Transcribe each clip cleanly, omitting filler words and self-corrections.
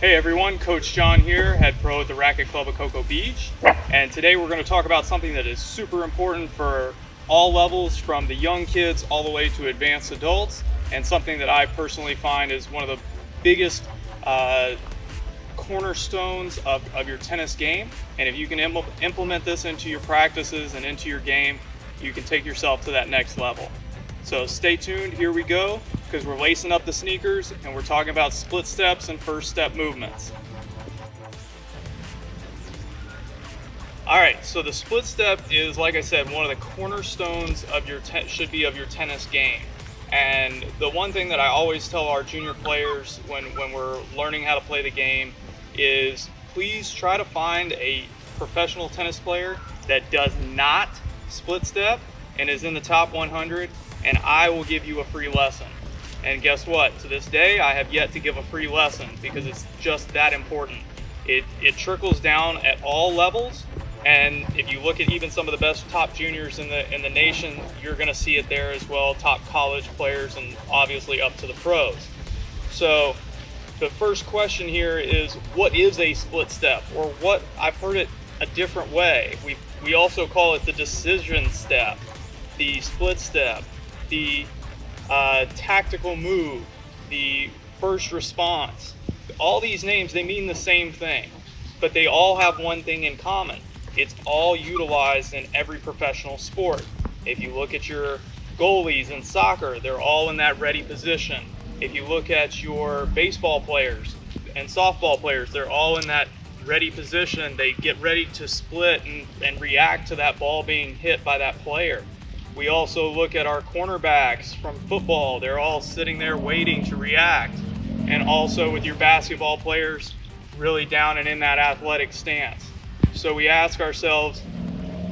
Hey everyone, Coach John here, head pro at the Racket Club of Cocoa Beach. And today we're going to talk about something that is super important for all levels, from the young kids all the way to advanced adults, and something that I personally find is one of the biggest cornerstones of your tennis game. And if you can implement this into your practices and into your game, you can take yourself to that next level. So stay tuned, here we go, because we're lacing up the sneakers and we're talking about split steps and first step movements. All right, so the split step is, like I said, one of the cornerstones of your should be of your tennis game. And the one thing that I always tell our junior players when we're learning how to play the game is please try to find a professional tennis player that does not split step and is in the top 100, and I will give you a free lesson. And guess what? To this day, I have yet to give a free lesson because it's just that important. It trickles down at all levels, and if you look at even some of the best top juniors in the nation, you're going to see it there as well. Top college players, and obviously up to the pros. So the first question here is, what is a split step? Or what, I've heard it a different way. We also call it the decision step, the split step, the tactical move, the first response. All these names, they mean the same thing, but they all have one thing in common. It's all utilized in every professional sport. If you look at your goalies in soccer, they're all in that ready position. If you look at your baseball players and softball players, they're all in that ready position. They get ready to split and react to that ball being hit by that player. We also look at our cornerbacks from football. They're all sitting there waiting to react. And also with your basketball players, really down and in that athletic stance. So we ask ourselves,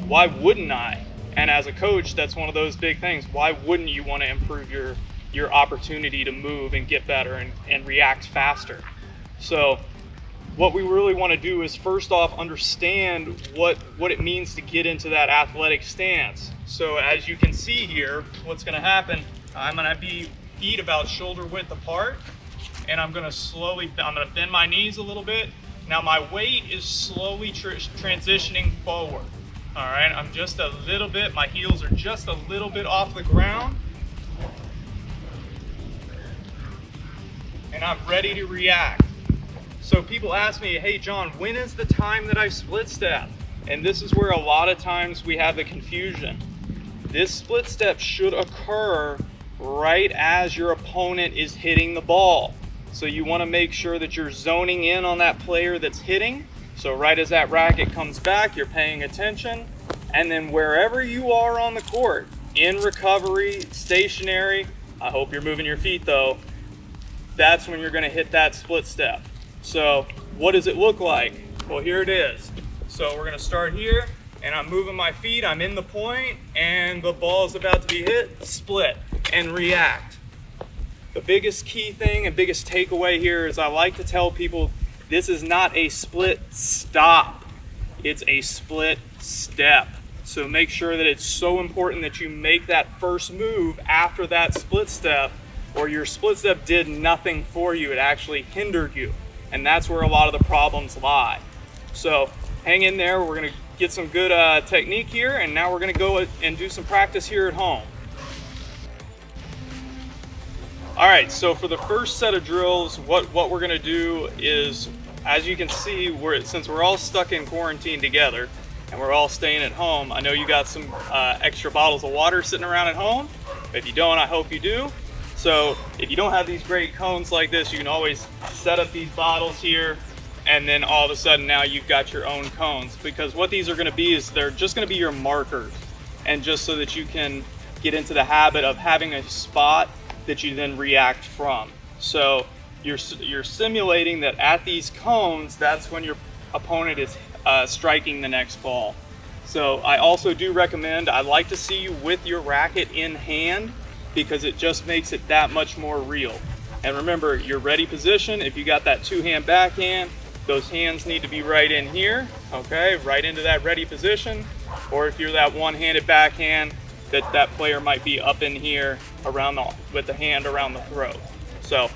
why wouldn't I? And as a coach, that's one of those big things. Why wouldn't you want to improve your opportunity to move and get better and react faster? So what we really want to do is first off understand what it means to get into that athletic stance. So as you can see here, what's going to happen, I'm going to be feet about shoulder width apart, and I'm going to bend my knees a little bit. Now my weight is slowly transitioning forward. All right, I'm just a little bit, my heels are just a little bit off the ground. And I'm ready to react. So people ask me, hey John, when is the time that I split step? And this is where a lot of times we have the confusion. This split step should occur right as your opponent is hitting the ball. So you want to make sure that you're zoning in on that player that's hitting. So right as that racket comes back, you're paying attention. And then wherever you are on the court, in recovery, stationary, I hope you're moving your feet though, that's when you're going to hit that split step. So what does it look like? Well, here it is. So we're going to start here, and I'm moving my feet, I'm in the point, and the ball is about to be hit, split, and react. The biggest key thing and biggest takeaway here is I like to tell people this is not a split stop, it's a split step. So make sure that it's so important that you make that first move after that split step, or your split step did nothing for you, it actually hindered you. And that's where a lot of the problems lie. So hang in there, we're gonna get some good technique here, and now we're gonna go and do some practice here at home. All right, so for the first set of drills, what we're gonna do is, as you can see, since we're all stuck in quarantine together and we're all staying at home, I know you got some extra bottles of water sitting around at home. If you don't, I hope you do. So if you don't have these great cones like this, you can always set up these bottles here, and then all of a sudden now you've got your own cones. Because what these are going to be is they're just going to be your markers, and just so that you can get into the habit of having a spot that you then react from. So you're simulating that at these cones, that's when your opponent is striking the next ball. So I also do recommend, I like to see you with your racket in hand, because it just makes it that much more real. And remember, your ready position, if you got that two-hand backhand, those hands need to be right in here, okay, right into that ready position. Or if you're that one-handed backhand, that player might be up in here with the hand around the throat. So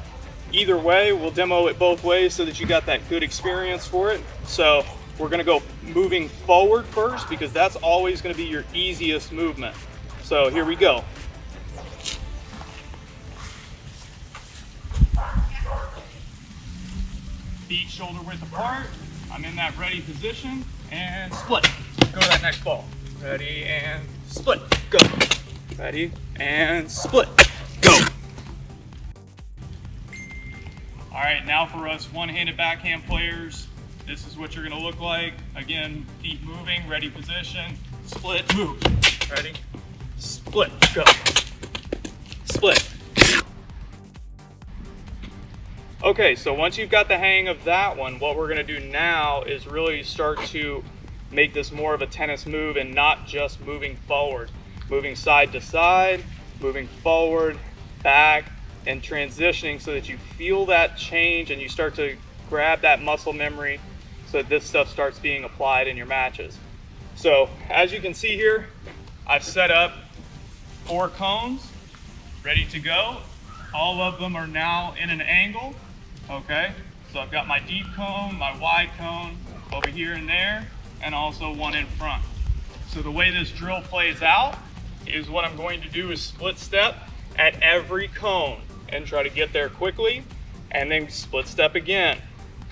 either way, we'll demo it both ways so that you got that good experience for it. So we're gonna go moving forward first because that's always gonna be your easiest movement. So here we go. Feet shoulder width apart. I'm in that ready position and split. Go to that next ball. Ready and split. Go. Ready and split. Go. All right, now for us one-handed backhand players, this is what you're gonna look like. Again, feet moving, ready position, split, move. Ready, split, go. Split. Okay, so once you've got the hang of that one, what we're gonna do now is really start to make this more of a tennis move and not just moving forward. Moving side to side, moving forward, back, and transitioning so that you feel that change and you start to grab that muscle memory so that this stuff starts being applied in your matches. So as you can see here, I've set up 4 cones ready to go. All of them are now in an angle. Okay, so I've got my deep cone, my wide cone over here and there, and also one in front. So the way this drill plays out is what I'm going to do is split step at every cone and try to get there quickly, and then split step again,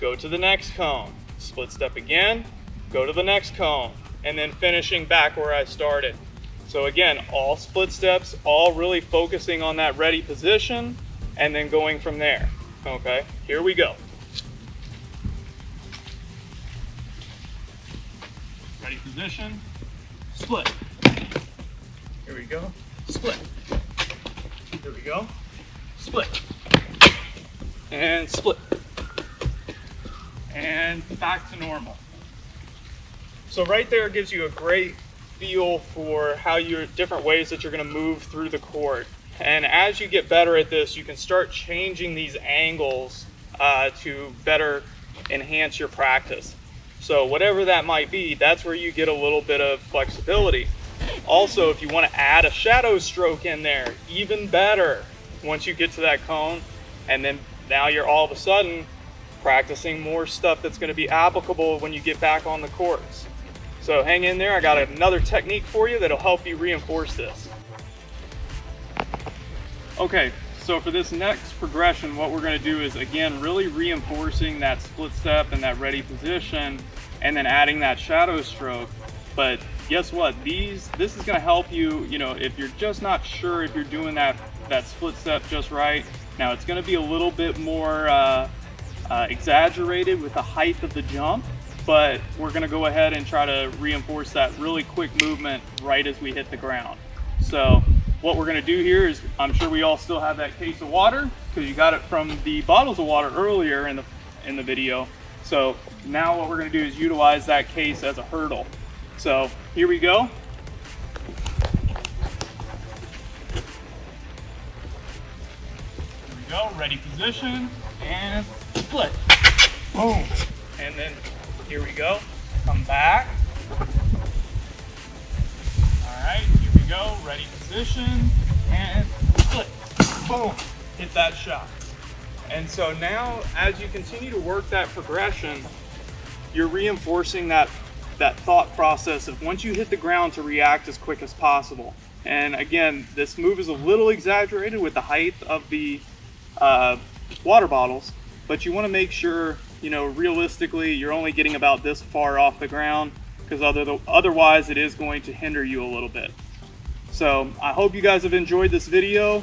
go to the next cone, split step again, go to the next cone, and then finishing back where I started. So again, all split steps, all really focusing on that ready position, and then going from there. Okay, here we go. Ready position, split. Here we go, split. Here we go, split. And split. And back to normal. So right there gives you a great feel for how you're different ways that you're gonna move through the court. And as you get better at this, you can start changing these angles to better enhance your practice. So whatever that might be, that's where you get a little bit of flexibility. Also, if you want to add a shadow stroke in there, even better once you get to that cone. And then now you're all of a sudden practicing more stuff that's going to be applicable when you get back on the courts. So hang in there. I got another technique for you that'll help you reinforce this. Okay, so for this next progression, what we're going to do is, again, really reinforcing that split step and that ready position, and then adding that shadow stroke. But guess what? This is going to help you, if you're just not sure if you're doing that split step just right. Now, it's going to be a little bit more exaggerated with the height of the jump, but we're going to go ahead and try to reinforce that really quick movement right as we hit the ground. So what we're going to do here is, I'm sure we all still have that case of water because you got it from the bottles of water earlier in the video. So now what we're going to do is utilize that case as a hurdle. So here we go. Here we go, ready position, and split. Boom. And then here we go, come back. All right, here we go, ready position, and split. Boom, hit that shot. And so now, as you continue to work that progression, you're reinforcing that thought process of once you hit the ground to react as quick as possible. And again, this move is a little exaggerated with the height of the water bottles, but you want to make sure, realistically, you're only getting about this far off the ground, because otherwise it is going to hinder you a little bit. So I hope you guys have enjoyed this video.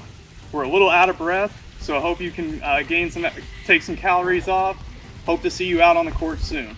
We're a little out of breath, so I hope you can take some calories off. Hope to see you out on the court soon.